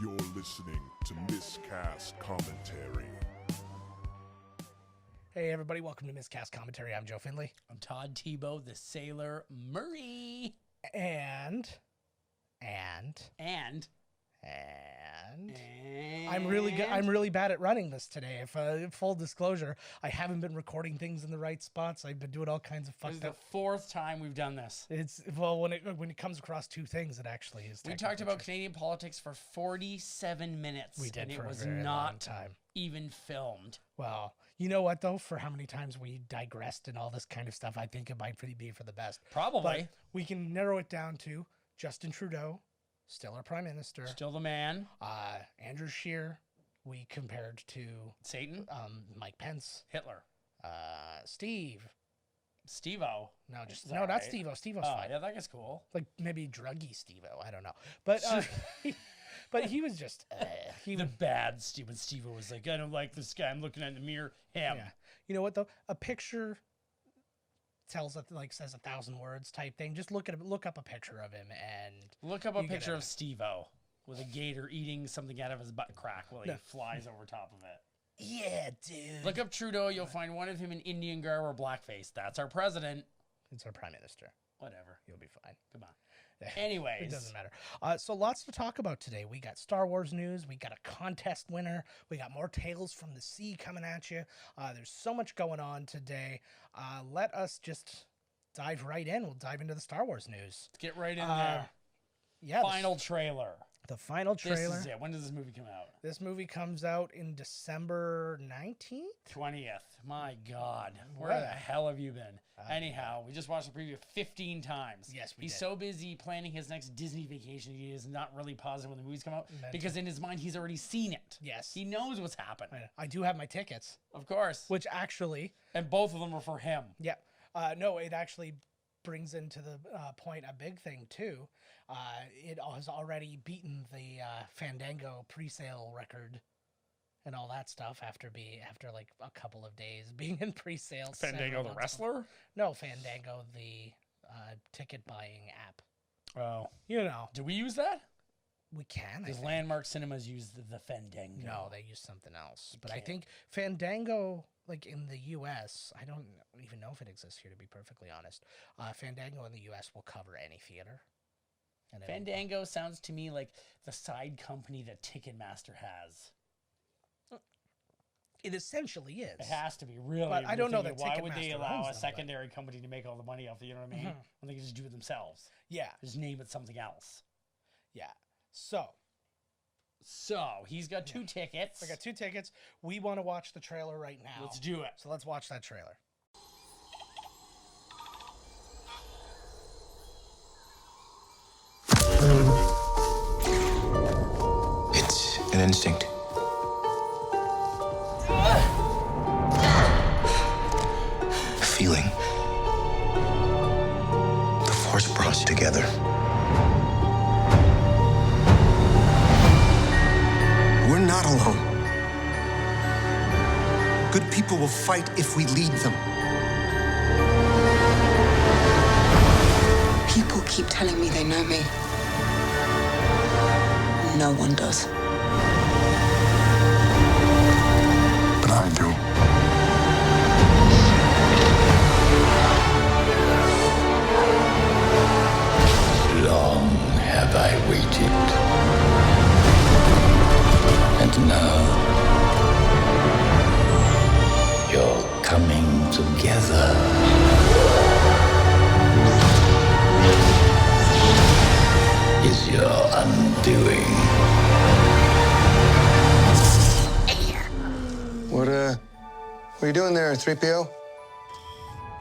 You're listening to Miscast Commentary. Hey everybody, welcome to Miscast Commentary. I'm Joe Finley. I'm Todd Tebow, the Sailor Murray. And I'm really bad at running this today. If full disclosure, I haven't been recording things in the right spots. I've been doing all kinds of This is fucked the up. fourth time we've done this. When it comes across two things, it actually is. We talked about Canadian politics for 47 minutes. We did, and for it was a very long not time. even filmed. Well, you know what though? For how many times we digressed and all this kind of stuff, I think it might be for the best. Probably. But we can narrow it down to Justin Trudeau, still our prime minister. Still the man. Andrew Scheer, we compared to Satan. Mike Pence. Hitler. Steve-O. No, not right. Steve-O. Steve-O's Oh, fine. yeah, that guy's cool. Like maybe druggy Steve-O. I don't know. But but he was just The bad Steve. Steve-O was like, I don't like this guy. I'm looking at the mirror. Him. Yeah. You know what though? A picture says 1,000 words type thing. Just look up a picture of him and Look up a you picture get of Steve-O with a gator eating something out of his butt crack while he flies over top of it. Yeah, dude. Look up Trudeau. You'll find one of him in Indian garb or blackface. That's our president. It's our prime minister. Whatever. You'll be fine. Come on. Anyways. It doesn't matter. So lots to talk about today. We got Star Wars news. We got a contest winner. We got more Tales from the Sea coming at you. There's so much going on today. Let us just dive right in. We'll dive into the Star Wars news. Let's get right in there. Yeah. Final trailer. The final trailer. This is it. When does this movie come out? This movie comes out in December 19th? 20th. My God. Where Right. the hell have you been? Anyhow, we just watched the preview 15 times. Yes, we He's did. so busy planning his next Disney vacation, he is not really positive when the movies come out because in his mind, he's already seen it. Yes. He knows what's happened. I do have my tickets, Of course. which actually, And both of them are for him. yeah. No, it actually brings into the point a big thing too. It has already beaten the Fandango pre-sale record and all that stuff after like a couple of days being in pre-sale. Fandango the wrestler? No, Fandango the ticket buying app. Oh. You know, Do we use that? we can. I Does think. Landmark Cinemas use the Fandango? No, they use something else. But I Okay. think Fandango, like in the U.S., I don't even know if it exists here, to be perfectly honest. Fandango in the U.S. will cover any theater. And it'll- Fandango sounds to me like the side company that Ticketmaster has. It essentially is. It has to be, really. But I don't know that Why would they Ticketmaster allow owns a them, secondary company to make all the money off it? You know what I mean? When they can just do it themselves. Yeah, Just name it something else. yeah. So, So, he's got 2 tickets. I got 2 tickets. We want to watch the trailer right now. Let's do it. So let's watch that trailer. It's an instinct. A feeling. The force brought us together. We're not alone. Good people will fight if we lead them. People keep telling me they know me. No one does. But I do. Long have I waited. And now you're coming together. Is your undoing. What are you doing there, 3PO?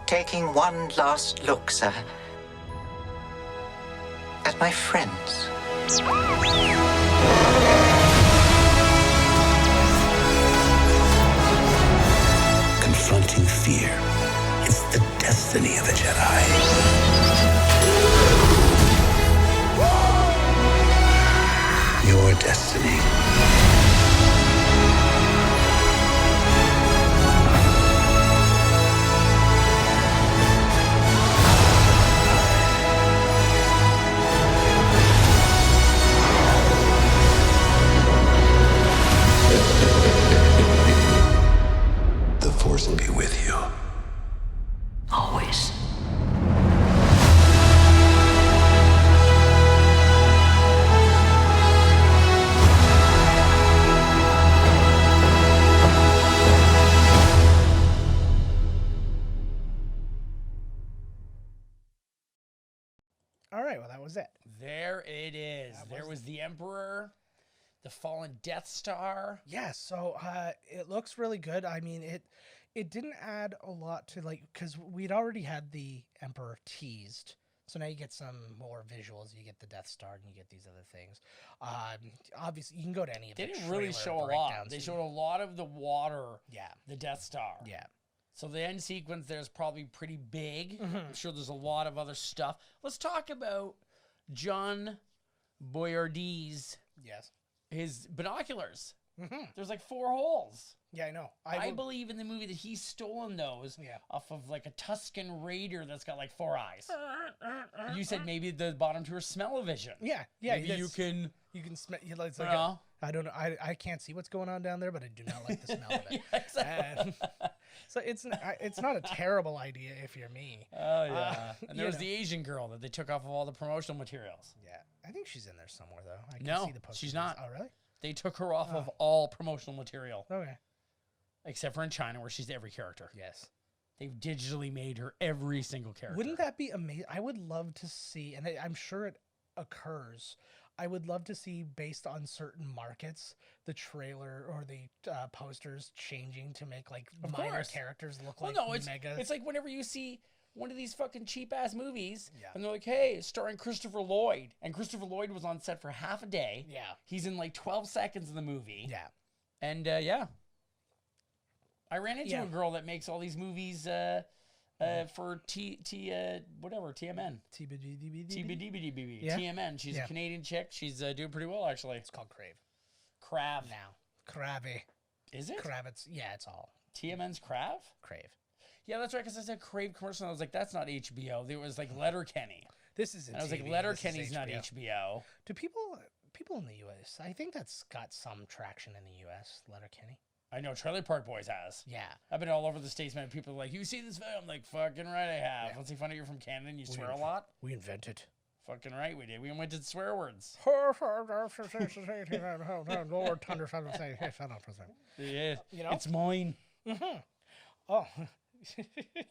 Taking one last look, sir, at my friends. Confronting fear is the destiny of a Jedi. Your destiny. It is. There was the Emperor, the fallen Death Star. Yeah, so it looks really good. I mean, it didn't add a lot to, like, because we'd already had the Emperor teased. So now you get some more visuals. You get the Death Star and you get these other things. Obviously, you can go to any of They the didn't really trailer show a lot. breakdowns. They showed a lot of the water, Yeah. the Death Star. Yeah. So the end sequence there is probably pretty big. I'm sure there's a lot of other stuff. Let's talk about John Boyardee's, Yes. his binoculars. There's like 4 holes. Yeah, I know. I believe in the movie that he's stolen those Yeah. off of like a Tuscan Raider that's got like 4 eyes. You said maybe the bottom 2 are smell-o-vision. Yeah. Maybe you can... You can smell. It's You like know? I don't know. I can't see what's going on down there, but I do not like the smell of it. Yeah, exactly. So it's not a terrible idea if you're me. Oh, yeah. And there you was know. the Asian girl that they took off of all the promotional materials. Yeah, I think she's in there somewhere though. I can No, see the posters. she's not. Oh, really? They took her off of all promotional material, Okay. except for in China, where she's every character. Yes. They've digitally made her every single character. Wouldn't that be amazing? I would love to see, and I'm sure it occurs. I would love to see, based on certain markets, the trailer or the posters changing to make like Of minor course. characters look Well, like no, it's mega. it's like whenever you see one of these fucking cheap ass movies, Yeah. and they're like, "Hey, starring Christopher Lloyd," and Christopher Lloyd was on set for half a day. Yeah. He's in like 12 seconds of the movie. Yeah. And yeah, I ran into Yeah. a girl that makes all these movies for whatever TMN. TBDBDB. Yeah. TMN. She's Yeah. a Canadian chick. She's doing pretty well actually. It's called Crave Krav. now. Krabby. Is it? Kravitz. Yeah, it's all TMN's Krav? Crave. Yeah, that's right. Because I said Crave commercial. And I was like, that's not HBO. There was like Letterkenny. This is. And I was like, Letterkenny's not HBO. Do people in the U.S.? I think that's got some traction in the U.S. Letterkenny. I know Trailer Park Boys has. Yeah. I've been all over the States, man. People are like, you see this film? I'm like, fucking right, I have. Let's see, funny you're from Canada and you swear a lot. We invented. Fucking right, we did. We invented swear words. Lord Thunder, Yeah, You know? it's mine. Oh,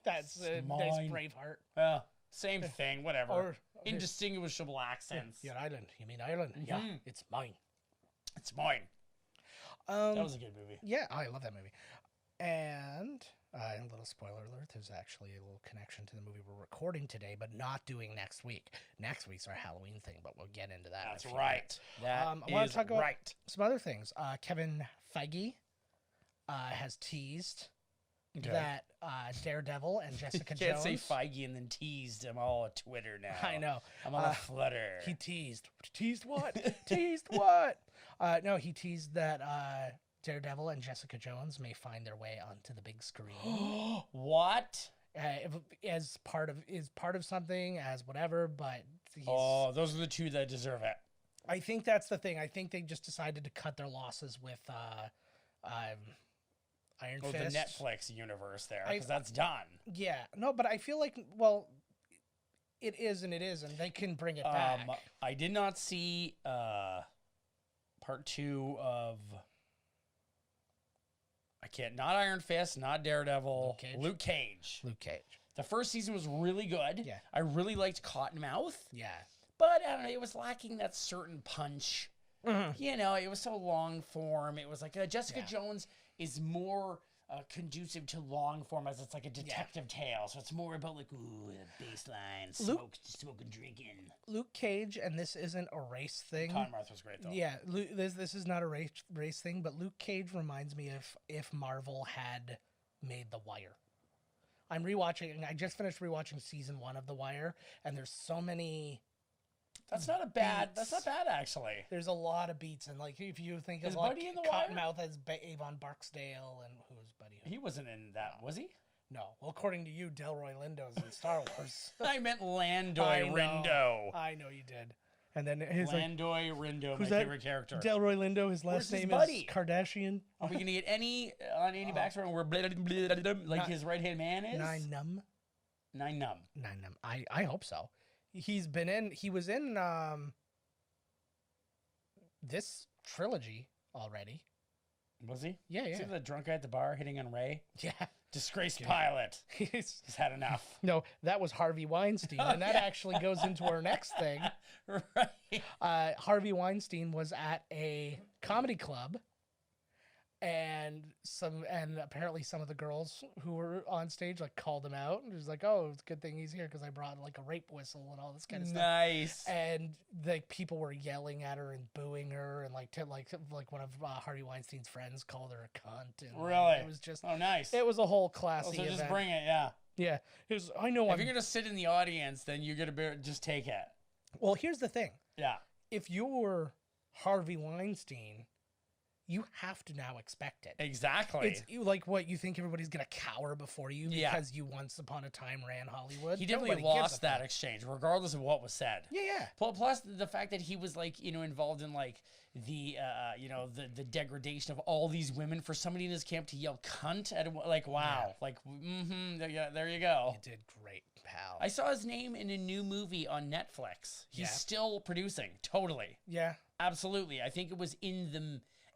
that's a nice mine. Braveheart. Well, same thing, whatever. Or- Indistinguishable accents. Your island. You mean Ireland? Yeah, it's mine. It's mine. That was a good movie. Yeah, I love that movie. And a little spoiler alert, there's actually a little connection to the movie we're recording today, but not doing next week. Next week's our Halloween thing, but we'll get into that. That's in a few right. minutes. That I want is to talk about right. some other things. Kevin Feige has teased that Daredevil and Jessica Can't Jones. say Feige and then teased. I'm all at Twitter now. I know. I'm on a flutter. He teased. Teased what? Teased what? No, he teased that Daredevil and Jessica Jones may find their way onto the big screen. What? As part of something, as whatever, but Oh, those are the two that deserve it. I think that's the thing. I think they just decided to cut their losses with Iron Oh, Fist. the Netflix universe there, because that's done. Yeah, no, but I feel like, well, it is and it isn't. They can bring it back. I did not see part 2 of. Not Iron Fist, not Daredevil. Luke Cage. The first season was really good. Yeah. I really liked Cottonmouth. Yeah. But I don't know, it was lacking that certain punch. You know, it was so long form. It was like Jessica Jones is more conducive to long form, as it's like a detective tale. So it's more about like, ooh, baseline, smoking, drinking. Luke Cage, and this isn't a race thing. Cottonmouth was great though. Yeah, this is not a race thing, but Luke Cage reminds me of if Marvel had made The Wire. I'm rewatching. I just finished rewatching season 1 of The Wire, and there's so many. That's not bad beats. actually. There's a lot of beats, and like if you think Is of like Buddy in The Wire? Cottonmouth as Avon Barksdale, and who was Buddy? He wasn't in that, was he? No, well, according to you, Delroy Lindo's in Star Wars. I meant Landoy Rindo. I know you did. And then his Landoy Rindo, my who's that? favorite character. Delroy Lindo. His last Where's his name buddy? is Kardashian. Are we gonna get any on any backstory where like his right hand man is? Nine Numb. I hope so. He was in this trilogy already. Was he? Yeah, yeah. See the drunk guy at the bar hitting on Ray? Yeah. Disgraced pilot. He's had enough. No, that was Harvey Weinstein, and that actually goes into our next thing. Right. Harvey Weinstein was at a comedy club, and apparently some of the girls who were on stage like called him out, and was like, "Oh, it's a good thing he's here because I brought like a rape whistle and all this kind of stuff." Nice. And like people were yelling at her and booing her, and like one of Harvey Weinstein's friends called her a cunt. And, Really? It was just nice. It was a whole classy So event. just bring it, yeah. Yeah, it was. I know. If you're gonna sit in the audience, then you're gonna just take it. Well, here's the thing. Yeah. If you're Harvey Weinstein, you have to now expect it. Exactly. It's like what you think everybody's gonna cower before you because you once upon a time ran Hollywood. He definitely Nobody gives lost a that fuck. exchange, regardless of what was said. Yeah. Plus the fact that he was like, involved in like the the degradation of all these women for somebody in his camp to yell cunt at him, like wow, like there you go. You did great, pal. I saw his name in a new movie on Netflix. He's Yeah. still producing, totally, Yeah. absolutely. I think it was in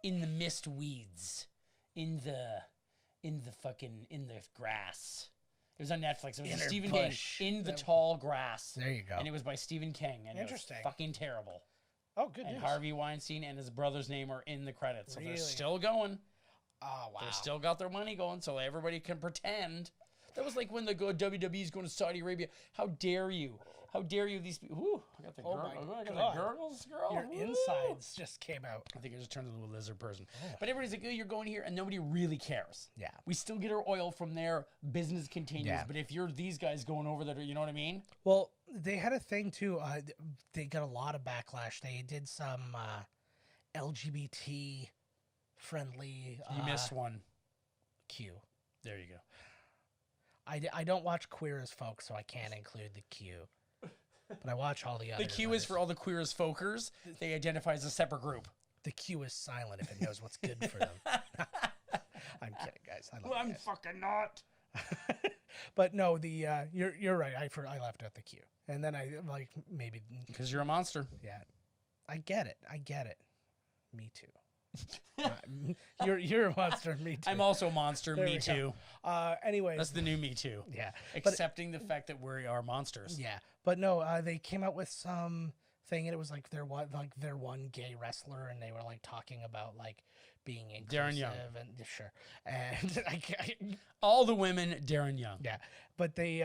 the mist weeds, in the grass. It was on Netflix. It was Inner Stephen bush. King, In the Tall Grass. There you go. And it was by Stephen King. And Interesting. It was fucking terrible. Oh, good And news. Harvey Weinstein and his brother's name are in the credits. So Really? they're still going. Oh, wow. They still got their money going, so everybody can pretend. That was like when the WWE's going to Saudi Arabia. How dare you? How dare you? These people. Ooh, I got the Oh my I got God. the gurgles, girl. Your Woo. insides just came out. I think I just turned into a lizard person. But everybody's like, oh, you're going here, and nobody really cares. Yeah. We still get our oil from there. Business continues. Yeah. But if you're these guys going over there, you know what I mean? Well, they had a thing too. They got a lot of backlash. They did some LGBT friendly. You missed one. Q. There you go. I don't watch Queer as Folk, so I can't include the Q. But I watch all the other. The Q is for all the queer as folkers. They identify as a separate group. The Q is silent if it knows what's good for them. I'm kidding, guys. I love you guys. fucking not. But no, the you're right. I left out the Q, and then I like maybe Because you're a monster. yeah. I get it. Me too. You're a monster. Me too. I'm also a monster. There Me we go. too. Anyway. That's the new Me Too. Yeah. But Accepting the fact that we are monsters. yeah. But no, they came out with some thing, and it was like their one gay wrestler, and they were like talking about like being inclusive Darren Young. and sure, and All the women, Darren Young. yeah. But they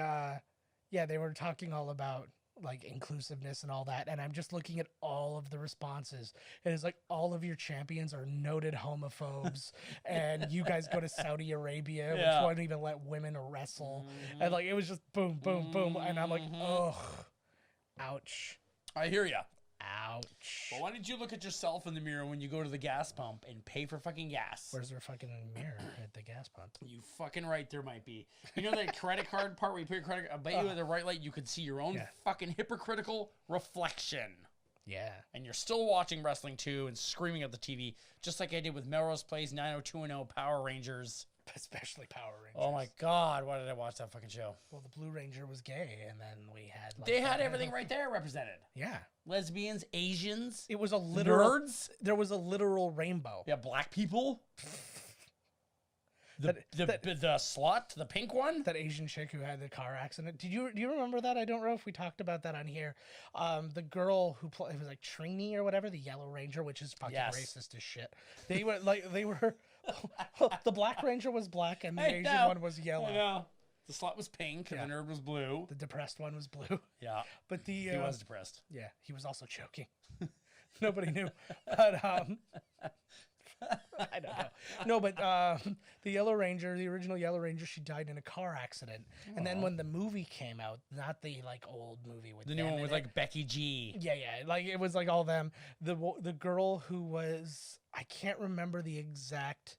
they were talking all about like inclusiveness and all that, and I'm just looking at all of the responses, and it's like all of your champions are noted homophobes, and you guys go to Saudi Arabia, Yeah. which won't even let women wrestle, and like it was just boom, boom, boom, and I'm like, ugh, ouch, I hear ya. ouch. But why don't you look at yourself in the mirror when you go to the gas pump and pay for fucking gas? Where's their fucking mirror at the gas pump? You fucking right, there might be. You know that credit card part where you put your credit card, I bet you at the right light you could see your own Yeah. fucking hypocritical reflection. Yeah. And you're still watching wrestling too and screaming at the TV, just like I did with Melrose Place, 90210, Power Rangers. Especially Power Rangers. Oh my God, why did I watch that fucking show? Well, the Blue Ranger was gay, and then we had like, They had everything right there represented. Yeah. Lesbians, Asians, It was a literal nerds. There was a literal rainbow. Yeah, black people. The That- the slut, the pink one. That Asian chick who had the car accident. Do you remember that? I don't know if we talked about that on here. The girl who it was like Trini or whatever, the Yellow Ranger, which is fucking Yes. racist as shit. They were the Black Ranger was black and the I Asian know. one was yellow. I know. The slut was pink and Yeah. the nerd was blue. The depressed one was blue. Yeah, But the he was depressed. yeah, he was also choking. Nobody knew. But I don't know. No, but the Yellow Ranger, the original Yellow Ranger, she died in a car accident. And then when the movie came out, not the like old movie with The new them one in with it. like Becky G. Yeah, like it was like all them. The girl who was, I can't remember the exact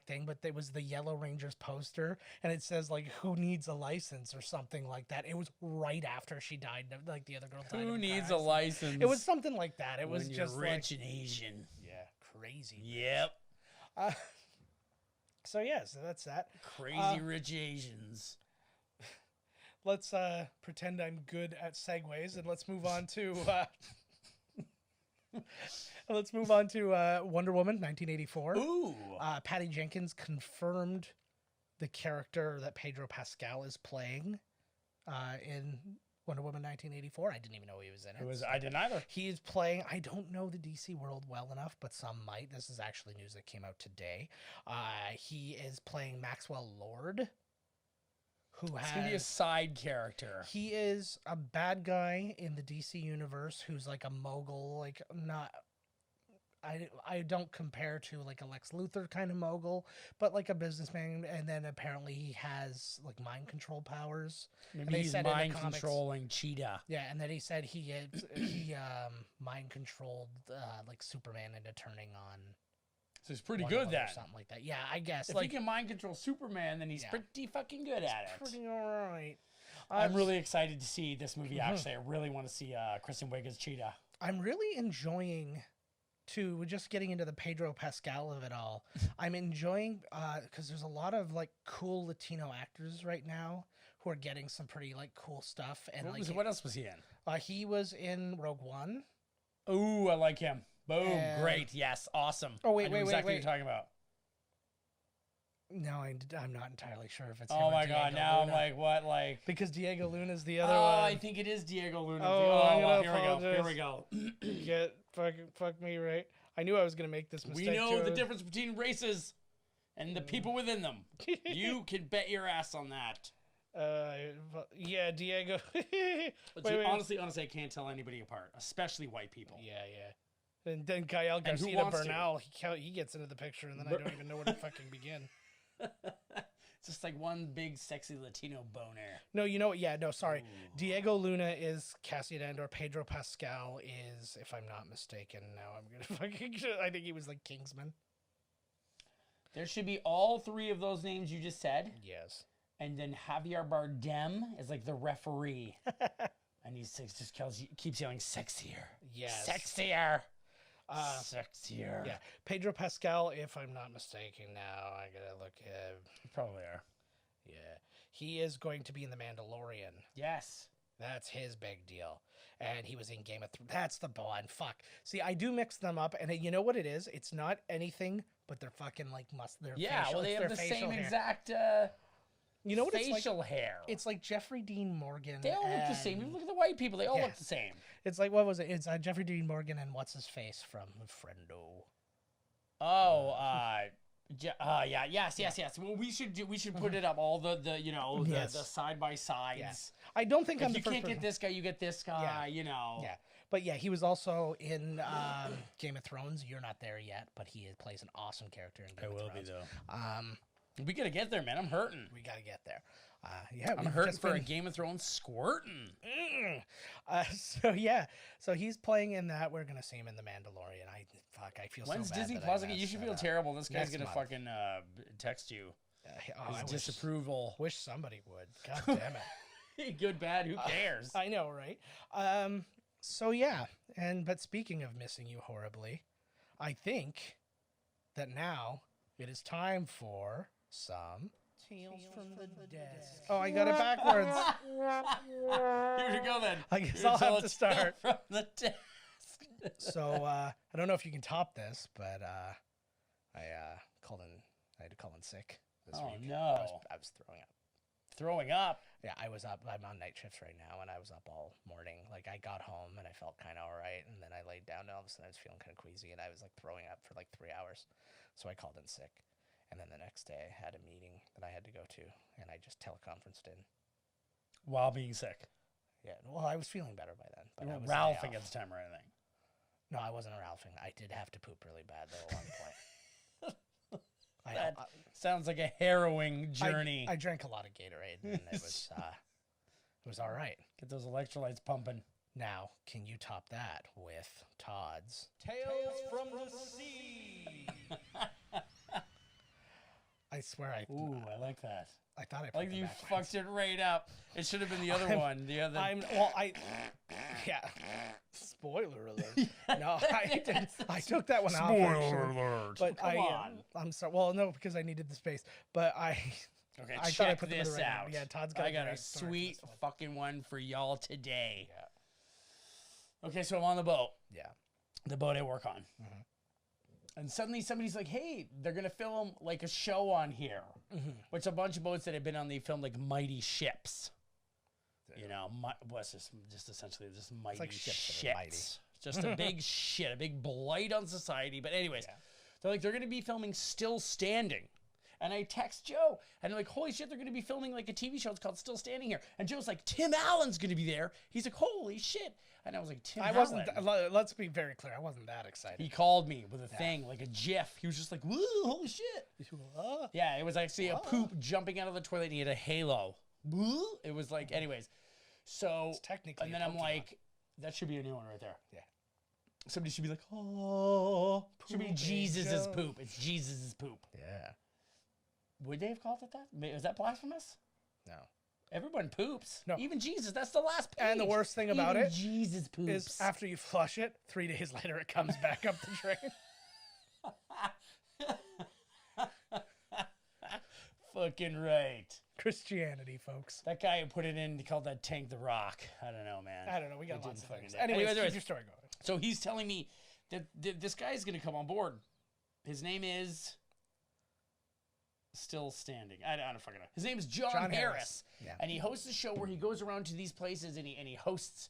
thing, but it was the Yellow Ranger's poster, and it says like "Who needs a license" or something like that. It was right after she died. Like the other girl died. Who in the car needs a accident. license? It was something like that. It was when you're just rich like, and Asian. yeah, crazy. Yep, So that's that. crazy rich Asians. Let's pretend I'm good at segues, and let's move on to Let's move on to Wonder Woman 1984. Ooh. Patty Jenkins confirmed the character that Pedro Pascal is playing in Wonder Woman 1984. I didn't even know he was in it. I didn't either. He is playing, I don't know the DC world well enough, but some might. This is actually news that came out today. He is playing Maxwell Lord, who It's going to be a side character. He is a bad guy in the DC universe who's like a mogul, like not... I don't compare to like a Lex Luthor kind of mogul, but like a businessman, and then apparently he has like mind control powers. Maybe he's mind controlling Cheetah. Yeah, and then he said he mind controlled like Superman into turning on. So he's pretty good or then. something like that. Yeah, I guess. If like, he can mind control Superman, then he's pretty fucking good at it. Pretty alright. I'm really excited to see this movie. Actually, I really want to see Kristen Wiig as Cheetah. I'm really enjoying. We're just getting into the Pedro Pascal of it all. I'm enjoying because there's a lot of like cool Latino actors right now who are getting some pretty like cool stuff. And what else was he in? He was in Rogue One. Ooh, I like him. Boom, great, yes, awesome. Oh wait, I know exactly what you're talking about. No, I'm not entirely sure if it's. Oh him my or God! Diego Now Luna. I'm like, what? Like because Diego Luna's the other one. one. I think it is Diego Luna. Oh, Here we go. Here we go. Get fuck me right. I knew I was gonna make this mistake. We know the too. difference between races and the people within them. You can bet your ass on that. Yeah, Diego. Honestly, I can't tell anybody apart, especially white people. Yeah. And then Gael Garcia Bernal, he gets into the picture, and then I don't even know where to fucking begin. It's just like one big sexy Latino boner. No, you know what? Yeah, no, sorry. Ooh. Diego Luna is Cassian Andor. Pedro Pascal is, if I'm not mistaken, now I'm gonna fucking. I think he was like Kingsman. There should be all three of those names you just said. Yes. And then Javier Bardem is like the referee, and he just keeps yelling "sexier." Yes. Sexier. Sexier. Yeah, Pedro Pascal, if I'm not mistaken now, I gotta look at... You probably are. Yeah. He is going to be in The Mandalorian. Yes. That's his big deal. And he was in Game of Thrones. That's the one. Fuck. See, I do mix them up, and you know what it is? It's not anything, but they're fucking like they have the same hair. exact... You know what it's like? Facial hair. It's like Jeffrey Dean Morgan. They all look the same. You look at the white people. They all look the same. It's like, what was it? It's Jeffrey Dean Morgan and what's his face from Friendo. Oh, yes. Well, we should put it up. All the side by sides. Yeah. I don't think if you can't get this guy, you get this guy. Yeah. Yeah. But yeah, he was also in Game of Thrones. You're not there yet, but he plays an awesome character in Game of Thrones. I will be though. We gotta get there, man. I'm hurting. We gotta get there. I'm hurting for a Game of Thrones squirting. So he's playing in that. We're gonna see him in The Mandalorian. I feel When's so bad. Disney Plus again? You should feel terrible. This guy's gonna fucking text you. His disapproval. Wish somebody would. God damn it. Good, bad. Who cares? I know, right? But speaking of missing you horribly, I think that now it is time for some Tales from the Desk. Oh, I got it backwards. Here we go then. I guess I'll have to start. From the desk. So I don't know if you can top this, but I had to call in sick this week. Oh no! I was throwing up. Throwing up? Yeah, I was up. I'm on night shifts right now, and I was up all morning. Like, I got home, and I felt kind of all right, and then I laid down, and all of a sudden I was feeling kind of queasy, and I was, like, throwing up for, like, 3 hours. So I called in sick. And then the next day, I had a meeting that I had to go to, and I just teleconferenced in. While being sick? Yeah, well, I was feeling better by then. But you weren't Ralphing at the time or anything? No, I wasn't Ralphing. I did have to poop really bad, though, at one point. That sounds like a harrowing journey. I drank a lot of Gatorade, and it was all right. Get those electrolytes pumping. Now, can you top that with Todd's Tales from the Sea? I swear I like that. I thought I put like you fucked it right up. It should have been the other one. The other. Yeah. Spoiler alert. No, I didn't. I took that one out. Spoiler alert. But come on. I'm sorry. Well, no, because I needed the space. But Okay, I check thought I put this out. Yeah, Todd's got. I got a sweet fucking one for y'all today. Yeah. Okay, so I'm on the boat. Yeah. the boat I work on. And suddenly somebody's like, hey, they're going to film like a show on here, which a bunch of boats that have been on, they filmed like mighty ships. You know, what's this? Just essentially just mighty like ships shits. that are mighty. Just a big shit, a big blight on society. But anyways, they're going to be filming Still Standing. And I text Joe, and I'm like, holy shit, they're going to be filming like a TV show. It's called Still Standing here. And Joe's like, Tim Allen's going to be there. He's like, holy shit. And I was like, Tim Allen. Let's be very clear. I wasn't that excited. He called me with a thing, like a GIF. He was just like, woo, holy shit. Yeah, it was actually a poop jumping out of the toilet, and he had a halo. Woo. It was like, anyways. So, It's technically and then a I'm Pokemon. like, that should be a new one right there. Yeah. Somebody should be like, oh, should be Pooping Jesus' Joe. poop. It's Jesus' poop. Yeah. Would they have called it that? Was that blasphemous? No. Everyone poops. No. Even Jesus. That's the last page. And the worst thing about Even it Jesus poops. is after you flush it, 3 days later it comes back up the drain. Fucking right. Christianity, folks. That guy who put it in, he called that tank the Rock. I don't know, man. I don't know. We got It lots didn't of fucking things. do it. Anyways, Anyways, keep your story going. so he's telling me that this guy is going to come on board. His name is Still Standing. I don't fucking know. His name is John Harris. Yeah. And he hosts a show where he goes around to these places and he hosts,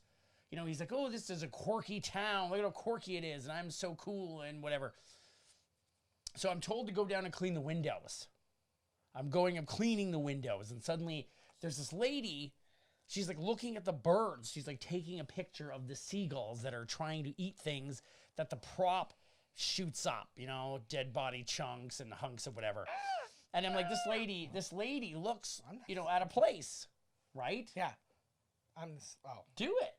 you know, he's like, oh, this is a quirky town. Look at how quirky it is. And I'm so cool and whatever. So I'm told to go down and clean the windows. I'm cleaning the windows. And suddenly there's this lady. She's like looking at the birds. She's like taking a picture of the seagulls that are trying to eat things that the prop shoots up, you know, dead body chunks and hunks of whatever. And I'm like, this lady looks, you know, out of place, right? Yeah. Do it.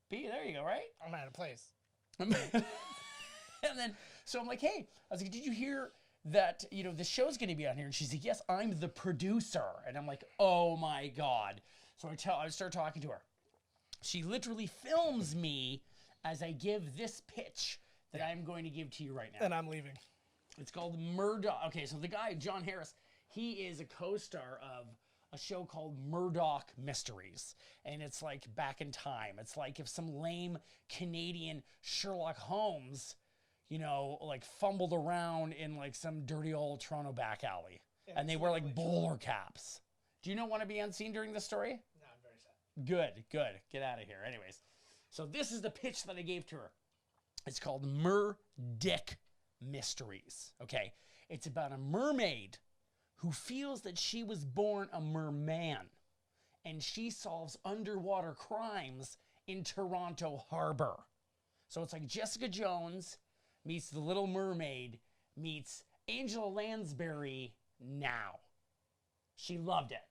There you go, right? I'm out of place. And then, so I'm like, hey, I was like, did you hear that, you know, the show's going to be on here? And she's like, yes, I'm the producer. And I'm like, oh my God. So I start talking to her. She literally films me as I give this pitch that I'm going to give to you right now. And I'm leaving. It's called Murdoch. Okay, so the guy, John Harris, he is a co-star of a show called Murdoch Mysteries. And it's like back in time. It's like if some lame Canadian Sherlock Holmes, you know, like fumbled around in like some dirty old Toronto back alley. And they wear like bowler caps. Do you not want to be unseen during this story? No, I'm very sad. Good. Get out of here. Anyways, so this is the pitch that I gave to her. It's called Murdick Mysteries. Okay. It's about a mermaid who feels that she was born a merman and she solves underwater crimes in Toronto Harbor. So it's like Jessica Jones meets The Little Mermaid meets Angela Lansbury now. She loved it.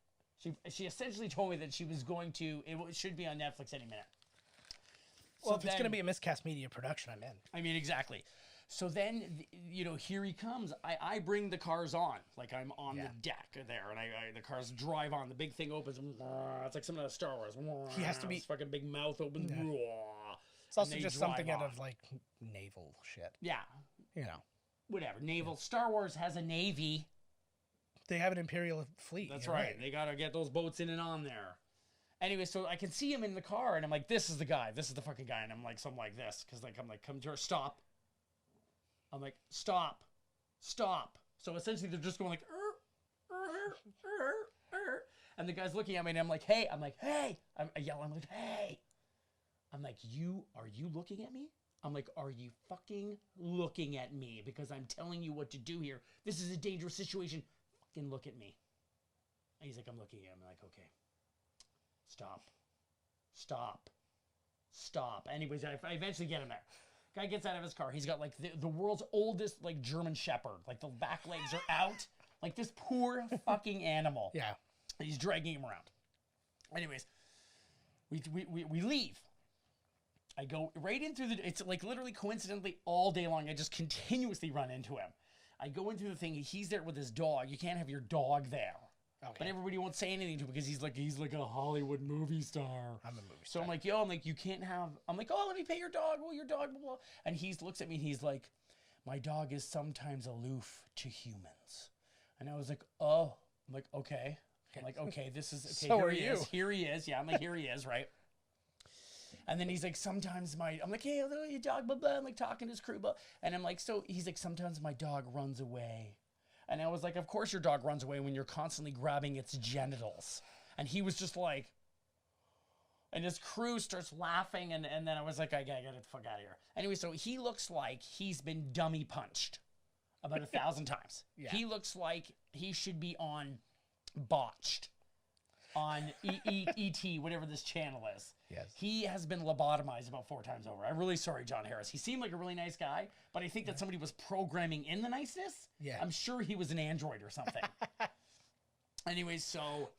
She essentially told me that she was going to, it should be on Netflix any minute. Well, if it's going to be a Miscast Media production, I'm in. I mean, exactly. So then, you know, here he comes. I bring the cars on. Like, I'm on the deck there, and the cars drive on. The big thing opens. It's like something out of Star Wars. He has to be... This fucking big mouth opens. Yeah. It's also just something out of, like, naval shit. Yeah. You know. Whatever. Naval. Star Wars has a navy. They have an Imperial fleet. That's right. They got to get those boats in and on there. Anyway, so I can see him in the car, and I'm like, this is the guy. This is the fucking guy. And I'm like, something like this. Because, like, I'm like, come to her. Stop. I'm like, stop. So essentially, they're just going like, and the guy's looking at me, and I'm like, hey. I yell, I'm like, hey. I'm like, are you looking at me? I'm like, are you fucking looking at me? Because I'm telling you what to do here. This is a dangerous situation. Fucking look at me. And he's like, I'm looking at him. I'm like, okay. Stop. Anyways, I eventually get him there. Guy gets out of his car. He's got like the world's oldest like German Shepherd. Like the back legs are out. Like this poor fucking animal. Yeah. And he's dragging him around. Anyways, we leave. I go right in through it's like literally coincidentally all day long. I just continuously run into him. I go into the thing. He's there with his dog. You can't have your dog there. Okay. But everybody won't say anything to him because he's like a Hollywood movie star. I'm a movie star. So I'm like, you can't have. I'm like, oh, let me pet your dog. Well, your dog, blah, blah. And he looks at me and he's like, my dog is sometimes aloof to humans. And I was like, oh, I'm like, okay. I'm like, okay, this is okay. So here are he you. is. Here he is. Yeah, I'm like, here he is, right? And then he's like, sometimes I'm like, hey, hello, your dog, blah, blah. I'm like talking to his crew, blah. And I'm like, so he's like, sometimes my dog runs away. And I was like, of course your dog runs away when you're constantly grabbing its genitals. And he was just like, and his crew starts laughing. And then I was like, I gotta get the fuck out of here. Anyway, so he looks like he's been dummy punched about 1,000 times. Yeah. He looks like he should be on Botched. On ET, whatever this channel is. Yes. He has been lobotomized about 4 times over. I'm really sorry, John Harris. He seemed like a really nice guy, but I think that somebody was programming in the niceness. Yeah. I'm sure he was an android or something. Anyway, so...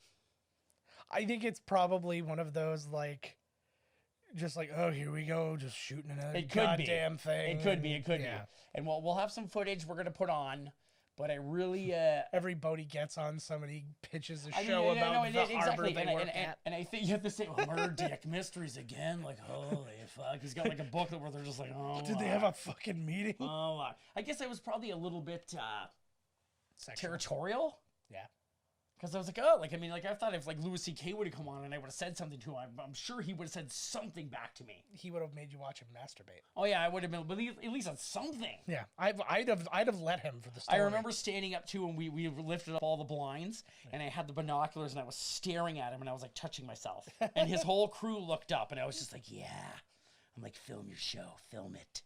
I think it's probably one of those, like, just like, oh, here we go, just shooting another goddamn thing. It could be. And we'll have some footage we're going to put on. But I really... Every boat he gets on, somebody pitches a show about the harbor they work at. And I think you have to say, Murder Dick Mysteries again. Like, holy fuck. He's got like a booklet where they're just like, oh... Did they have a fucking meeting? Oh, I guess I was probably a little bit territorial. Yeah. Because I was like, oh, like, I mean, like, I thought if, like, Louis C.K. would have come on and I would have said something to him, I'm sure he would have said something back to me. He would have made you watch him masturbate. Oh, yeah, I would have been, but at least on something. Yeah, I'd have let him for the story. I remember standing up, too, and we lifted up all the blinds, and I had the binoculars, and I was staring at him, and I was, like, touching myself. And his whole crew looked up, and I was just like, yeah. I'm like, film your show. Film it.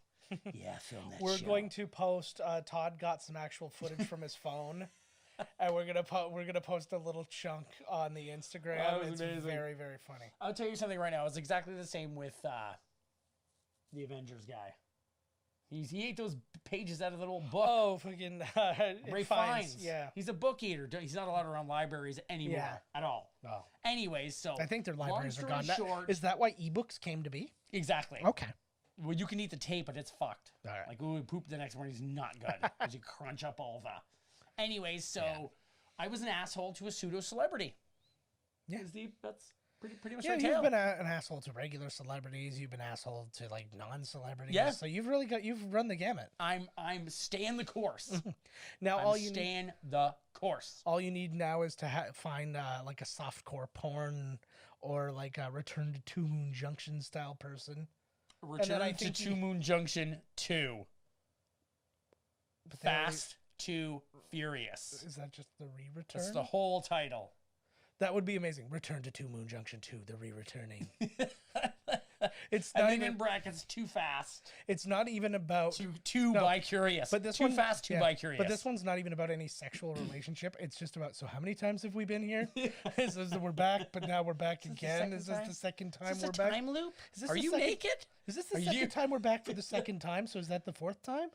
Yeah, film that We're show. going to post, Todd got some actual footage from his phone. And we're gonna post a little chunk on the Instagram. It's amazing. Very, very funny. I'll tell you something right now. It's exactly the same with the Avengers guy. He ate those pages out of that old book. Oh, fucking Ray Fiennes. Yeah, he's a book eater. He's not allowed around libraries anymore at all. No. Anyways, so I think their libraries are gone. Short, is that why ebooks came to be? Exactly. Okay. Well, you can eat the tape, but it's fucked. All right. Like, ooh, poop the next morning is not good because you crunch up all the. Anyways, so I was an asshole to a pseudo celebrity. Yeah, that's pretty much. Yeah, our you've tale. been an asshole to regular celebrities. You've been an asshole to like non-celebrities. Yeah. So you've run the gamut. I'm staying the course. Now I'm staying the course. All you need now is to find like a softcore porn or like a Return to Two Moon Junction style person. Return to Two Moon Junction 2. Fast to Furious. Is that just the re-return? That's the whole title. That would be amazing. Return to Two Moon Junction 2, the re-returning. It's and not then even in brackets, Too Fast. It's not even about Too by Curious. But this Too Fast, Too by Curious. But this one's not even about any sexual relationship. It's just about, so how many times have we been here? It says that we're back, but now we're back again. Is this the second time we're back? Time loop? Are you naked? Is this the second time we're back for the second time? So is that the fourth time?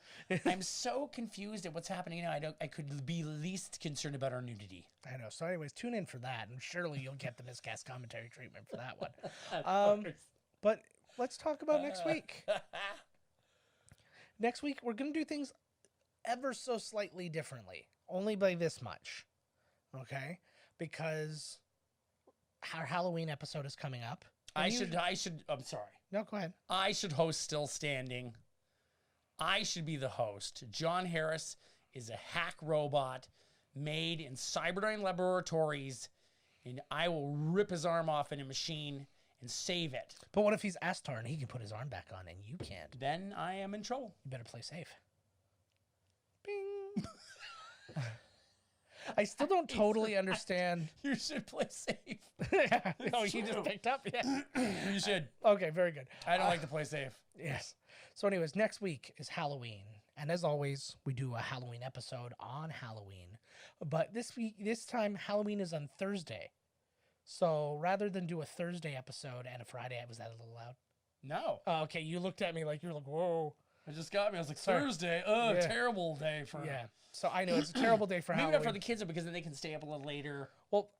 I'm so confused at what's happening now. I could be least concerned about our nudity. I know. So anyways, tune in for that, and surely you'll get the Miscast commentary treatment for that one. But let's talk about next week. Next week, we're going to do things ever so slightly differently. Only by this much. Okay? Because our Halloween episode is coming up. I'm sorry. No, go ahead. I should host Still Standing. I should be the host. John Harris is a hack robot made in Cyberdyne Laboratories, and I will rip his arm off in a machine and save it. But what if he's Astar and he can put his arm back on and you can't? Then I am in trouble. You better play safe. Bing. I still don't totally understand. You should play safe. Oh, you just picked up? Yeah. You should. Okay, very good. I don't like to play safe. Yes. So anyways, next week is Halloween. And as always, we do a Halloween episode on Halloween. But this time, Halloween is on Thursday. So rather than do a Thursday episode and a Friday, was that a little loud? No. Oh, okay, you looked at me like you were like, whoa. It just got me. I was like, Sorry. Thursday. Oh, yeah. Terrible day for... Yeah. So I know it's a terrible day for Maybe Halloween. not for the kids, because then they can stay up a little later. Well,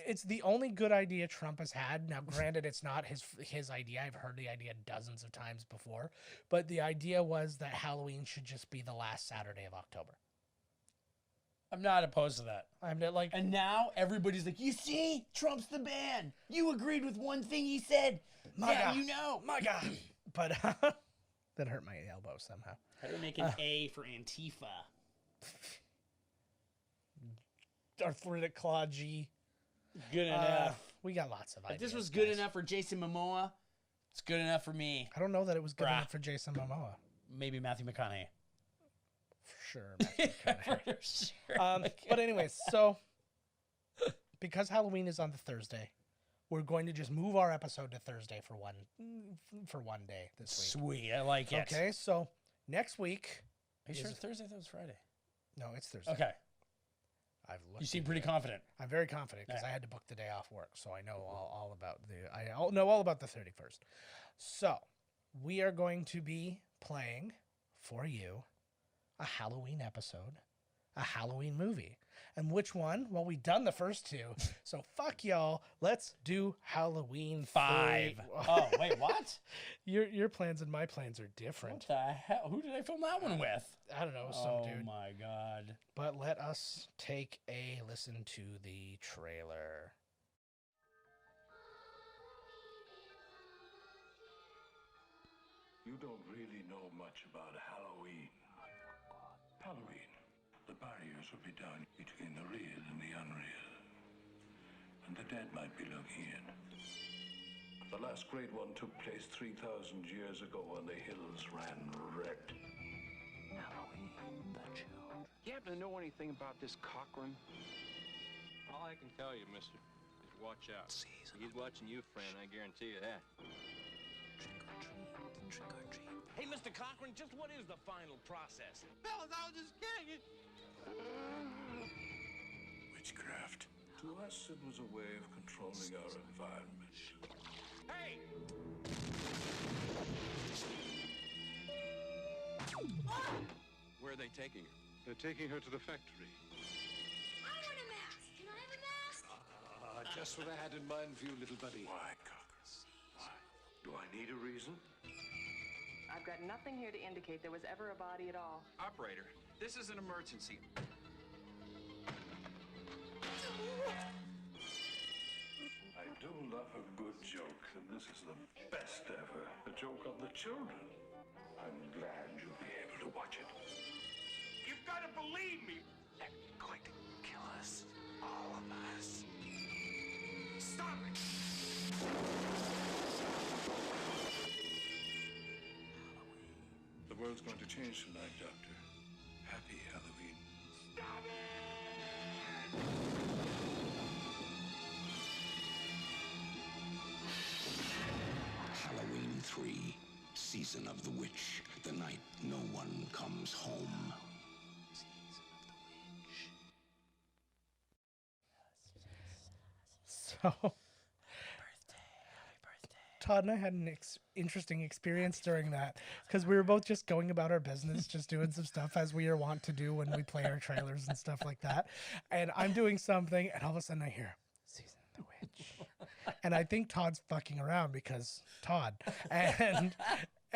it's the only good idea Trump has had. Now, granted, it's not his idea. I've heard the idea dozens of times before. But the idea was that Halloween should just be the last Saturday of October. I'm not opposed to that. I'm not like... And now everybody's like, you see? Trump's the man. You agreed with one thing he said. Now you know. My God. But that hurt my elbow somehow. How do we make an A for Antifa? Arthritic claw G. Good enough. We got lots of ideas. If this was good enough for Jason Momoa, It's good enough for me. I don't know that it was good Bruh. enough for Jason Momoa. Maybe Matthew McConaughey. For sure. Matthew McConaughey. Sure. But anyways, so because Halloween is on the Thursday, we're going to just move our episode to Thursday for one day this week. Sweet. I like it. Okay, so next week. Are you sure it's Thursday? That was Friday. No, it's Thursday. Okay. I've looked You seem into pretty it. confident. I'm very confident because Yeah. I had to book the day off work, so I know all about know all about the 31st. So we are going to be playing for you a Halloween episode, a Halloween movie. And which one? Well, we've done the first two, so fuck y'all. Let's do Halloween 5. 3. Oh, wait, what? Your plans and my plans are different. What the hell? Who did I film that one with? I don't know, some Oh dude. my god. But let us take a listen to the trailer. You don't really know much about Halloween. Halloween. The barriers will be down between the real and the unreal. And the dead might be looking in. The last great one took place 3,000 years ago when the hills ran red. Halloween, the children. You happen to know anything about this Cochran? All I can tell you, mister, is watch out. He's watching you, friend, I guarantee you that. Trick or treat. Hey, Mr. Cochran, just what is the final process? Fellas, I was just kidding. Witchcraft. To us, it was a way of controlling our environment. Hey! Where are they taking her? They're taking her to the factory. I want a mask. Can I have a mask? Just what I had in mind for you, little buddy. Why, Cochran? Why? Do I need a reason? I've got nothing here to indicate there was ever a body at all. Operator, this is an emergency. I do love a good joke, and this is the best ever. A joke on the children. I'm glad you'll be able to watch it. You've got to believe me. They're going to kill us. All of us. Stop it. The world's going to change tonight, Doctor. Happy Halloween. Stop it! Halloween 3, Season of the Witch, the night no one comes home. So, Todd and I had an interesting experience during that because we were both just going about our business, just doing some stuff as we are wont to do when we play our trailers and stuff like that. And I'm doing something, and all of a sudden I hear "Season of the Witch," and I think Todd's fucking around because Todd.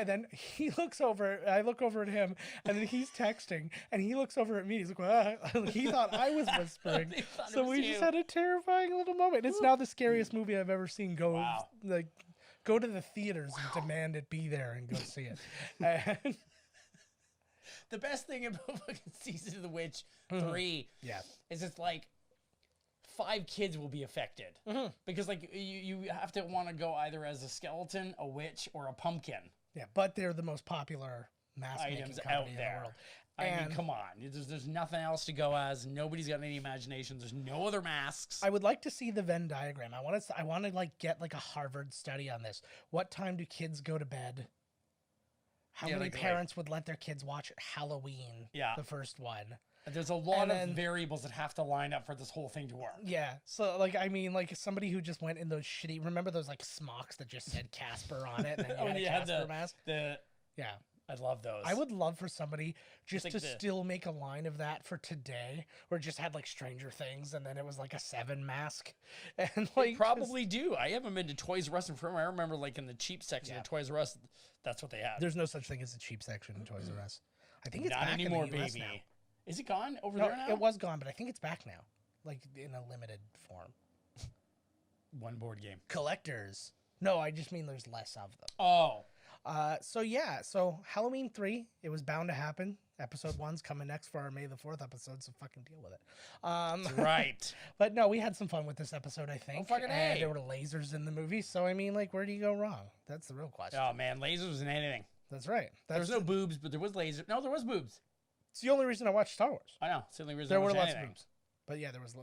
And then he looks over, I look over at him, and then he's texting, and he looks over at me. He's like, well, he thought I was whispering. So we just had a terrifying little moment. It's now the scariest movie I've ever seen. Go to the theaters and demand it be there and go see it. And The best thing about fucking Season of the Witch 3 is it's like 5 kids will be affected. Because like you have to want to go either as a skeleton, a witch, or a pumpkin. Yeah, but they're the most popular mask items making out company in the there. world. I mean, And come on. There's nothing else to go as. Nobody's got any imagination. There's no other masks. I would like to see the Venn diagram. I want to like get like a Harvard study on this. What time do kids go to bed? How many parents would let their kids watch Halloween? Yeah. The first one. There's a lot of variables that have to line up for this whole thing to work. Yeah. So like I mean like somebody who just went in those shitty, remember those like smocks that just said Casper on it and then you had a Casper mask? Yeah. I'd love those. I would love for somebody just like to still make a line of that for today, where it just had like Stranger Things, and then it was like a 7 mask, and like they probably do. I haven't been to Toys R Us in forever. I remember like in the cheap section of Toys R Us, that's what they had. There's no such thing as a cheap section in Toys R Us. I think it's not back anymore, in the US baby. now. Is it gone over No, there now? it was gone, but I think it's back now, like in a limited form. One board game. Collectors. No, I just mean there's less of them. Oh. So Halloween 3, it was bound to happen. Episode 1's coming next for our May the 4th episode, so fucking deal with it. That's right. But no, we had some fun with this episode, I think. Oh, fucking and A. there were lasers in the movie, so I mean, like, where do you go wrong? That's the real question. Oh, man, lasers and anything. That's right. There was no boobs, but there was lasers. No, there was boobs. It's the only reason I watched Star Wars. I know. It's the only reason There I were watched lots of anything. boobs. But yeah, there was,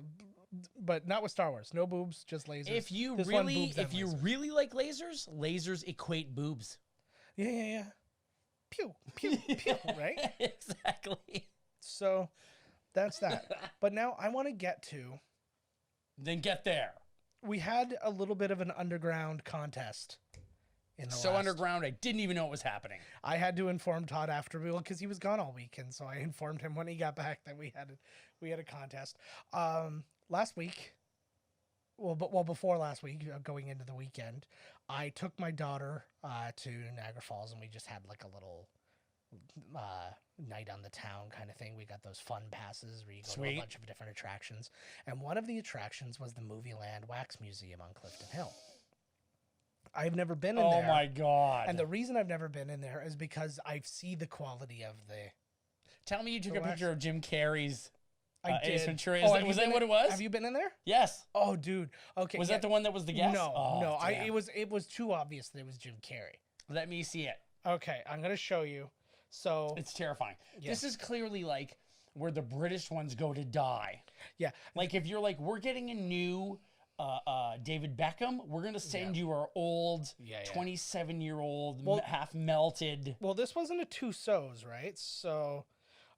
but not with Star Wars. No boobs, just lasers. If you This one, really, boobs and if you lasers. really like lasers, lasers equate boobs. Yeah. Pew, pew, pew, right? Exactly. So that's that. But now I want to get to. Then get there. We had a little bit of an underground contest. So underground, I didn't even know it was happening. I had to inform Todd after because he was gone all weekend, so I informed him when he got back that we had a contest. Last week, before last week, going into the weekend, I took my daughter to Niagara Falls, and we just had like a little night on the town kind of thing. We got those fun passes where you go to a bunch of different attractions, and one of the attractions was the Movieland Wax Museum on Clifton Hill. I've never been in there. Oh my God. And the reason I've never been in there is because I see the quality of the... Tell me you took a picture of Jim Carrey's Ace did. Ventura. Was Was that what it was? Have you been in there? Yes. Oh, dude. Okay. Was that the one that was the guest? No, Oh, no. damn. It was too obvious that it was Jim Carrey. Let me see it. Okay, I'm gonna show you. So It's terrifying. Yeah. This is clearly like where the British ones go to die. Yeah. Like if you're like, we're getting a new David Beckham, we're gonna send you our old 27-year-old half melted. Well, this wasn't a Tussauds, right? So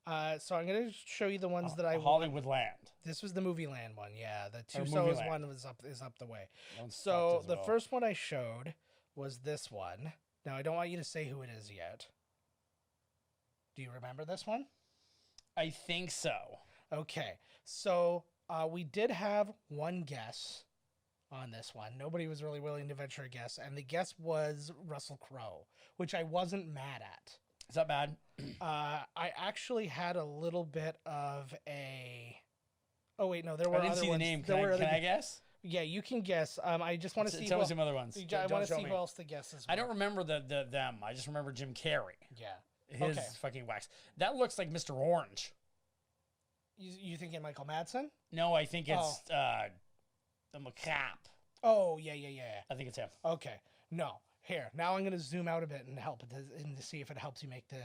I'm gonna show you the ones that I Hollywoodland. This was the Movieland one, yeah. The Or Tussauds Movieland. one is up the way. That So sucked as the well. first one I showed was this one. Now I don't want you to say who it is yet. Do you remember this one? I think so. Okay, so we did have one guess on this one. Nobody was really willing to venture a guess, and the guess was Russell Crowe, which I wasn't mad at. Is that bad? I actually had a little bit of a... Oh, wait, no, there were I didn't other see ones. the name. There Can were other I guess? Yeah, you can guess. I just want to see... Tell me some other ones. I want to Show see me. who else the guesses were. I don't remember them. I just remember Jim Carrey. Yeah. His fucking wax. That looks like Mr. Orange. You thinking Michael Madsen? No, I think it's the Macap. Oh, yeah. I think it's him. Okay. No. Here. Now I'm going to zoom out a bit and help it and to see if it helps you make the...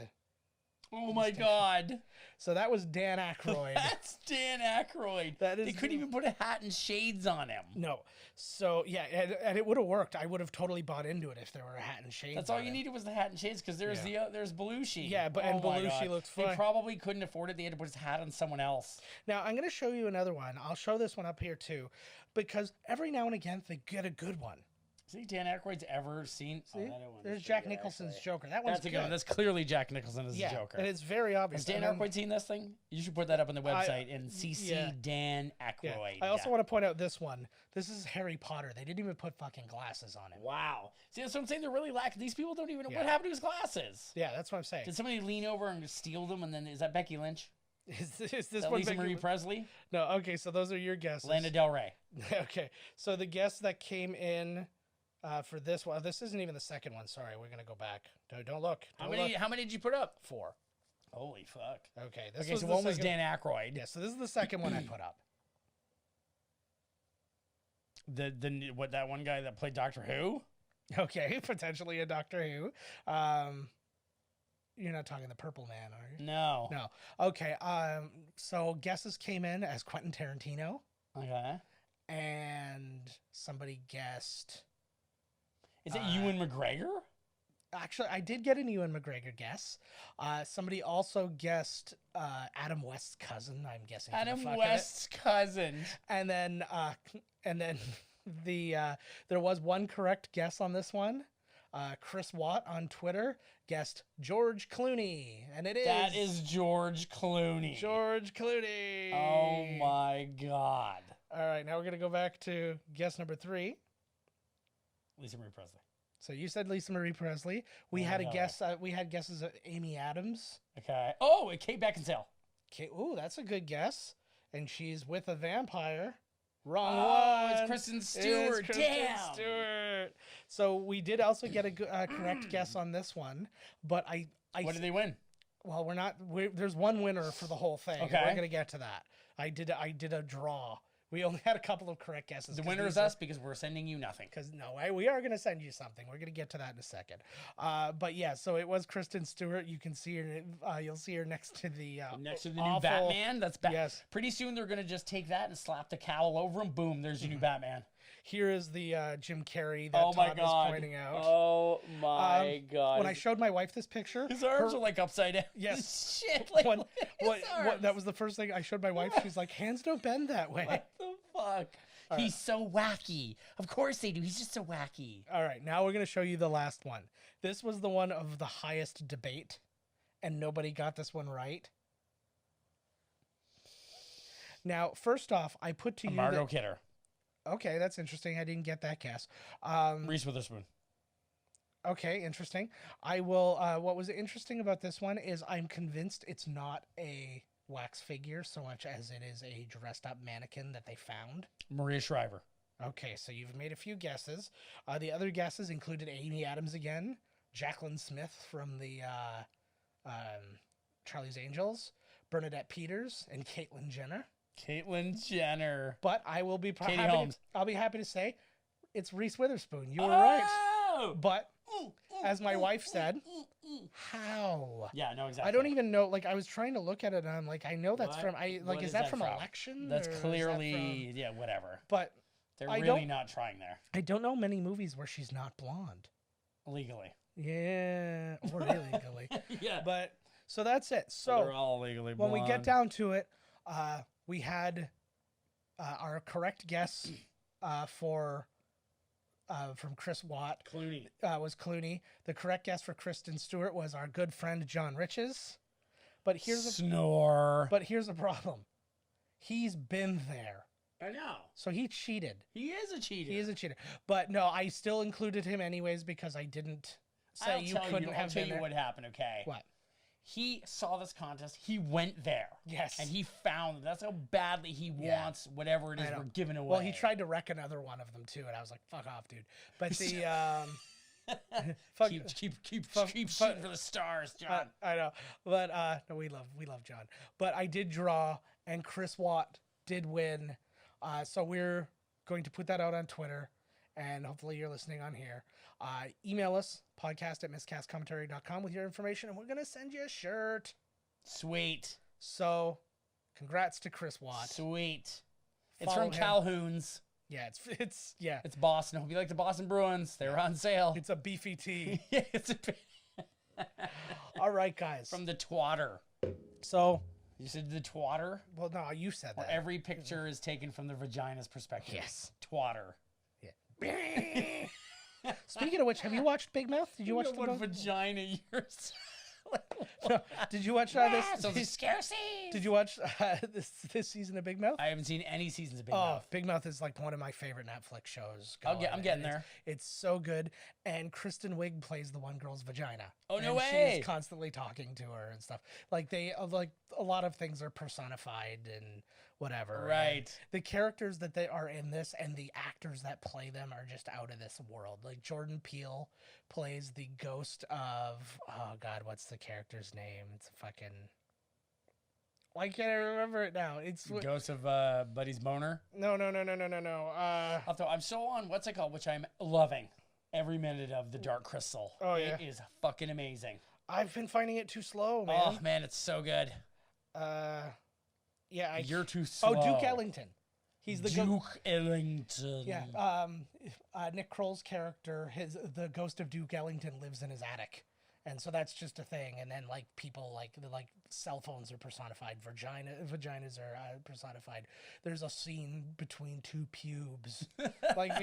Oh my God. So that was Dan Aykroyd. That's Dan Aykroyd. They couldn't even put a hat and shades on him. No. So, yeah, and it would have worked. I would have totally bought into it if there were a hat and shades. That's all on you it. needed was the hat and shades, because there's there's Belushi. Yeah, but and my Belushi God. looks They fine. probably couldn't afford it. They had to put his hat on someone else. Now, I'm going to show you another one. I'll show this one up here, too, because every now and again, they get a good one. See, Dan Aykroyd's ever seen... See? There's Jack Nicholson's Joker. That one's That's a good one. good. That's clearly Jack Nicholson as the Joker. And it's very obvious. Has Dan And then- Aykroyd seen this thing? You should put that up on the website and CC Dan Aykroyd. I also want to point out this one. This is Harry Potter. They didn't even put fucking glasses on him. Wow. See, that's what I'm saying. They're really lacking. These people don't even know Yeah. what happened to his glasses. Yeah, that's what I'm saying. Did somebody lean over and steal them? And then is that Becky Lynch? Is this Is that one Lisa Becky- Marie Presley? No, okay, so those are your guesses. Lana Del Rey. Okay, so the guess that came in for this one, this isn't even the second one. Sorry, we're gonna go back. Don't look. How Don't many? look. How many did you put up? 4. Holy fuck. Okay, Okay, so the one was second- Dan Aykroyd. Yeah, so this is the second one I put up. What, that one guy that played Doctor Who? Okay, potentially a Doctor Who. You're not talking the Purple Man, are you? No. No. Okay. So guesses came in as Quentin Tarantino, Okay. and somebody guessed. Is it Ewan McGregor? Actually, I did get an Ewan McGregor guess. Somebody also guessed Adam West's cousin. I'm guessing. for the Adam fuck of it. West's cousin. And then there was one correct guess on this one. Chris Watt on Twitter guessed George Clooney, and it is That is George Clooney. George Clooney. Oh my God. All right, now we're gonna go back to guess number 3. Lisa Marie Presley. So you said Lisa Marie Presley. We Oh, had a no. guess. We had guesses of Amy Adams. Okay. Oh, Kate Beckinsale. Okay, ooh, that's a good guess. And she's with a vampire. Wrong Oh, one. it's Kristen Stewart. It's Kristen Damn. Stewart. So we did also get a correct guess on this one, but I What did they win? Well, there's one winner for the whole thing. Okay. We're gonna get to that. I did a draw. We only had a couple of correct guesses. The winner is us because we're sending you nothing. Because we are gonna send you something. We're gonna get to that in a second. But yeah, so it was Kristen Stewart. You can see her. You'll see her next to the new Batman. That's bad. Yes. Pretty soon they're gonna just take that and slap the cowl over him. Boom. There's your new Batman. Here is the Jim Carrey that Todd was pointing out. Oh my god! When I showed my wife this picture, his arms are like upside down. Yes. Shit. Like, what, that was the first thing I showed my wife. She's like, hands don't bend that way. What the fuck? He's so wacky. Of course they do. He's just so wacky. All right, now we're gonna show you the last one. This was the one of the highest debate, and nobody got this one right. Now, first off, I put to you Margot Kidder. Okay, that's interesting. I didn't get that guess. Reese Witherspoon. Okay, interesting. I will. What was interesting about this one is I'm convinced it's not a wax figure so much as it is a dressed up mannequin that they found. Maria Shriver. Okay, so you've made a few guesses. The other guesses included Amy Adams again, Jacqueline Smith from the Charlie's Angels, Bernadette Peters, and Caitlyn Jenner. Caitlyn Jenner. But I will be I'll be happy to say it's Reese Witherspoon. You were right. But as my wife said, how? Yeah, no, exactly. I don't even know. Like, I was trying to look at it, and I'm like, I know that's What? from. What Is that from Election? That's or is that clearly from- whatever. But they're I really don't- not trying there I don't know many movies where she's not blonde. legally. Yeah, or illegally. Yeah, But so that's it. So they're all legally when blonde. we get down to it, we had our correct guess from Chris Watt Clooney. Was Clooney. The correct guess for Kristen Stewart was our good friend John Riches. But here's a problem. He's been there. I know. So he cheated. He is a cheater. He is a cheater. But no, I still included him anyways because I didn't say you couldn't have I'll tell been you there. what happened, okay? What? He saw this contest. He went there. Yes. And he found that's how badly he wants whatever it is we're giving away. Well, he tried to wreck another one of them too, and I was like, "Fuck off, dude!" But the keep shooting for the stars, John. I know, but no, we love John. But I did draw, and Chris Watt did win. So we're going to put that out on Twitter, and hopefully you're listening on here. Email us, podcast@miscastcommentary.com with your information, and we're going to send you a shirt. Sweet. So, congrats to Chris Watt. Sweet. It's Follow from him. Calhoun's. Yeah, it's yeah. It's Boston. Hope you like the Boston Bruins. They're on sale. It's a beefy tee. Yeah, it's All right, guys. from the Twatter. So, You said the Twatter? well, no, you said Where that. every picture is taken from the vagina's perspective. Yes. Twatter. Speaking of which, have you watched Big Mouth? Did you watch the what vagina you're No, did you watch Those scare scenes. Did you watch this season of Big Mouth? I haven't seen any seasons of Big Mouth. Big Mouth is like one of my favorite Netflix shows. I'm getting and there. It's so good, and Kristen Wiig plays the one girl's vagina. Oh, no and way. She's constantly talking to her and stuff. Like like a lot of things are personified and whatever. Right. And the characters that they are in this and the actors that play them are just out of this world. Like Jordan Peele plays the ghost of what's the character's name? It's fucking. Why can't I remember it now? It's Ghost of Buddy's Boner. No. I'm still on what's it called, which I'm loving every minute of The Dark Crystal. Oh, yeah. It is fucking amazing. I've been finding it too slow, man. Oh man, it's so good. Yeah, You're too slow. Oh, Duke Ellington. He's the Duke Ellington. Yeah. Nick Kroll's character, the ghost of Duke Ellington lives in his attic. And so that's just a thing. And then like people like cell phones are personified. Vaginas are personified. There's a scene between two pubes. Like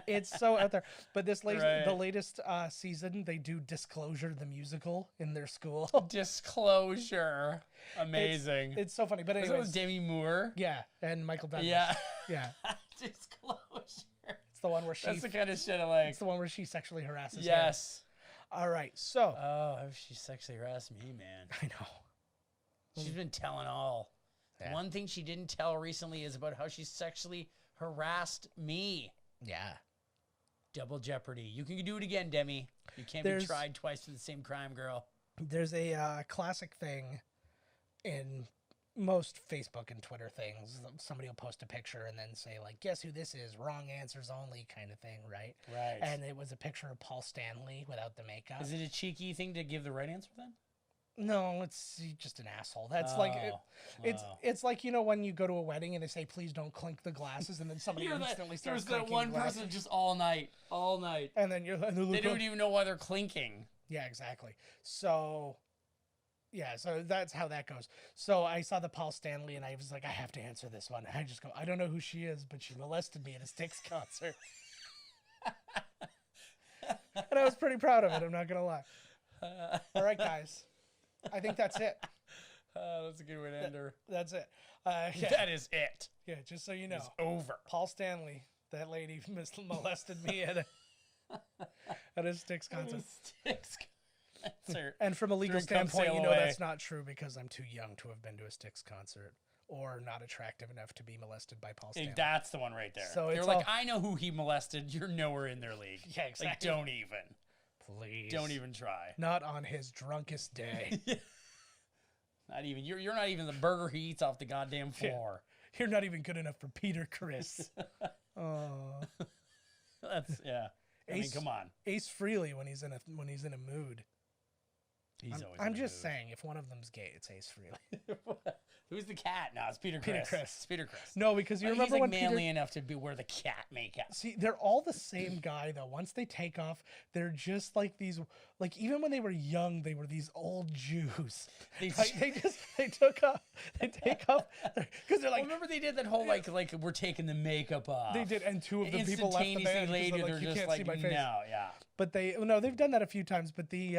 it's so out there. But the latest season, they do Disclosure the musical in their school. Disclosure. Amazing. It's so funny. But Is anyways, it Demi Moore? yeah, and Michael Douglas. Yeah. Yeah. Disclosure. It's the one where That's the kind of shit I like. It's the one where she sexually harasses him. Yes. All right, so. Oh, she sexually harassed me, man. I know. She's been telling all. Yeah. One thing she didn't tell recently is about how she sexually harassed me. Yeah. Double jeopardy. You can do it again, Demi. You can't be tried twice for the same crime, girl. There's a classic thing in most Facebook and Twitter things. Somebody will post a picture and then say, like, guess who this is? Wrong answers only kind of thing, right? Right. And it was a picture of Paul Stanley without the makeup. Is it a cheeky thing to give the right answer then? No, it's just an asshole. That's it's like, you know, when you go to a wedding and they say, please don't clink the glasses, and then somebody instantly starts There's that clinking one glasses. person just all night. And then they don't even know why they're clinking. Yeah, exactly. So, yeah, so that's how that goes. So I saw the Paul Stanley, and I was like, I have to answer this one. I just go, I don't know who she is, but she molested me at a Styx concert. And I was pretty proud of it, I'm not going to lie. All right, guys. I think that's it. That's a good way to end her. That's it. Yeah. That is it. Yeah, just so you know. It's over. Paul Stanley, that lady molested me at a Styx concert. And from a legal standpoint, you know that's not true because I'm too young to have been to a Styx concert or not attractive enough to be molested by Paul Stanley. That's the one right there. So they're like, I know who he molested. You're nowhere in their league. Yeah, exactly. Like, don't even. Please. Don't even try. Not on his drunkest day. Not even. You're not even the burger he eats off the goddamn floor. Yeah. You're not even good enough for Peter Criss. Oh. That's I mean, come on. Ace Frehley when he's in a mood. I'm just saying, if one of them's gay, it's Ace Frehley. Who's the cat? No, it's Peter Criss. It's Peter Criss. No, because you remember he's like when manly enough to wear the cat makeup. See, they're all the same guy though. Once they take off, they're just like these. Like even when they were young, they were these old Jews. They take off because they're like. Well, remember they did that whole like we're taking the makeup off. They did, and two of the people left the band. Later, they're just can't like, see my face. no, yeah. But they've done that a few times. But the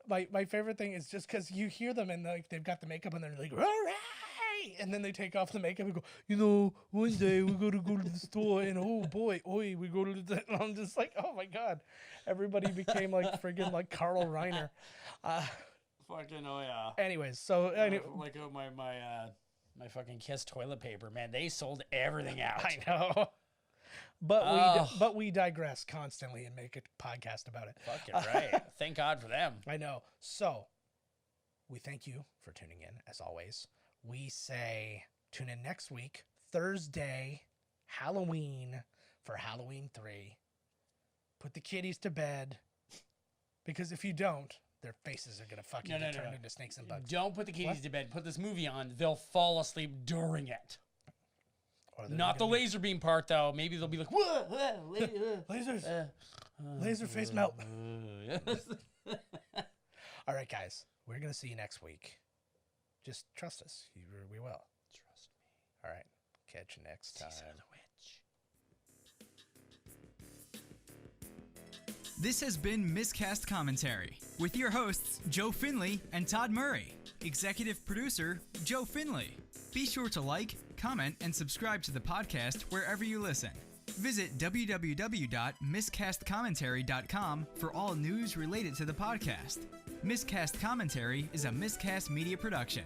my favorite thing is just because you hear them and like they've got the makeup and they're like, all right. And then they take off the makeup and go, you know, one day we're going to go to the store and oh boy, we go to the... And I'm just like, oh my God. Everybody became like friggin' like Carl Reiner. Fucking, oh yeah. Anyways, so... like my fucking Kiss toilet paper, man. They sold everything out. I know. But we digress constantly and make a podcast about it. Fucking right. Thank God for them. I know. So, we thank you for tuning in, as always. We say tune in next week, Thursday, Halloween, for Halloween 3. Put the kiddies to bed, because if you don't, their faces are going to fucking turn into snakes and bugs. Don't put the kiddies to bed. Put this movie on. They'll fall asleep during it. Not the laser beam part, though. Maybe they'll be like, whoa, lasers. Laser face melt. All right, guys. We're going to see you next week. Just trust us. We will. Trust me. All right. Catch you next time. Season of the Witch. This has been Miscast Commentary with your hosts, Joe Finley and Todd Murray. Executive producer, Joe Finley. Be sure to like, comment, and subscribe to the podcast wherever you listen. Visit www.miscastcommentary.com for all news related to the podcast. Miscast Commentary is a Miscast Media production.